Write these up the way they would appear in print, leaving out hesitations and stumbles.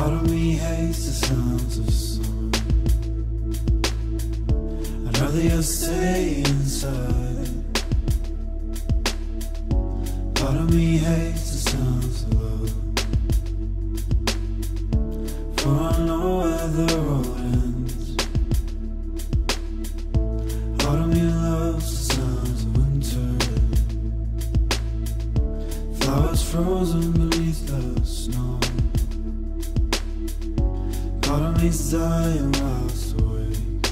Part of me hates the sounds of summer. I'd rather just stay inside. Part of me hates the sounds of love, for I know where the road ends. Part of me loves the sounds of winter, flowers frozen beneath the snow. Part of me's dying whilst awake,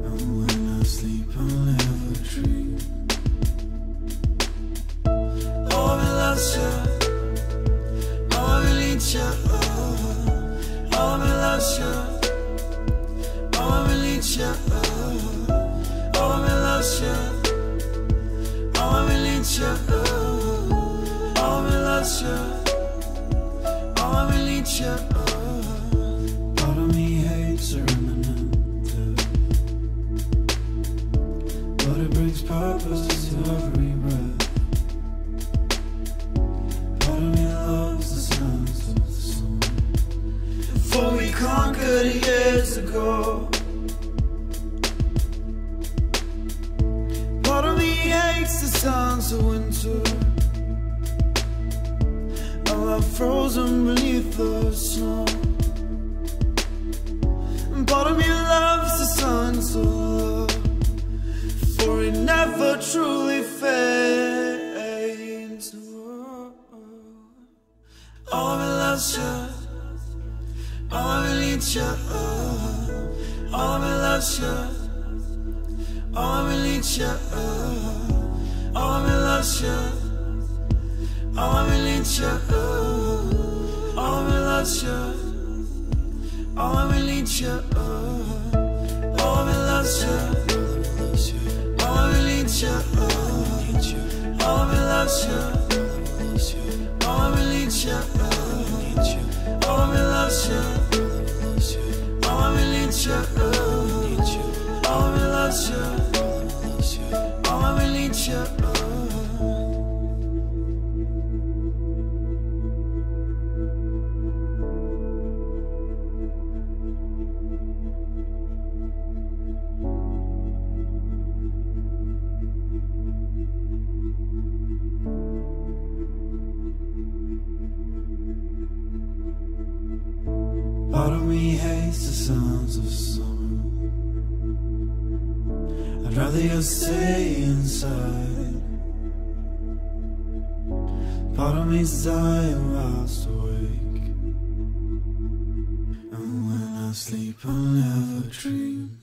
and when I sleep I'll never dream. Oh, me loves you, oh, me needs you, oh, me loves you, oh, me needs you, oh, me loves you, oh, me needs you, oh, me loves you, oh, me needs you. Part of me hates the remnant, but it brings purpose to every breath. Part of me loves the sounds of the sun, for we conquered years ago. Part of me hates the sounds of winter, I'm frozen beneath the snow. And part of me loves the sounds of love, for it never truly fades. Oh, me loves you, oh, me needs you, oh, me loves you, oh, me needs you, oh, me loves you, oh, me needs you, oh, me loves you, oh, me needs you, oh, me loves you, oh, me needs you, oh, me loves you, oh, me needs you, oh, me loves you, oh, me needs you, oh, me loves you, oh, me needs you. Part of me hates the sounds of summer. I'd rather just stay inside. Part of me's dying whilst awake, and when I sleep I'll never dream.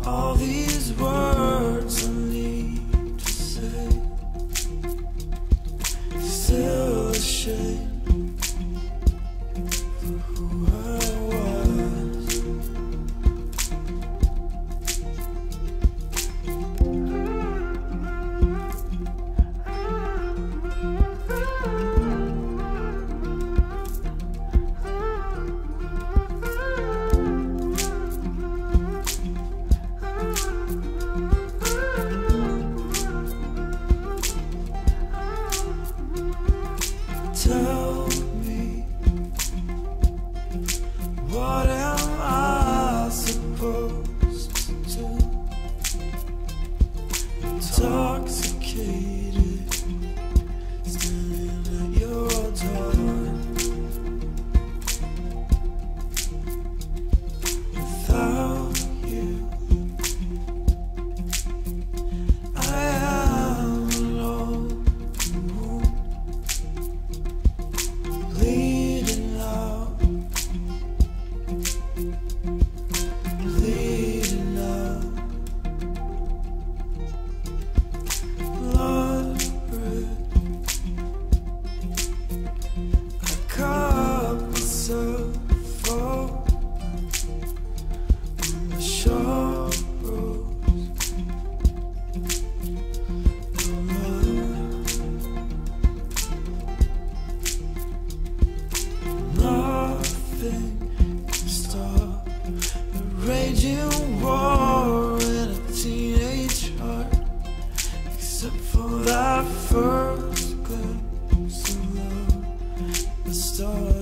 all these words I need to say. Still ashamed for who I was. Tell me, what am I supposed to do? Intoxicated, standing at your door. Without you, I am alone, bleeding out, bleeding out, blood red. I cut myself open on the sharp rose. Nothing can stop the raging war in a teenage heart, except for that first glimpse of love, the start.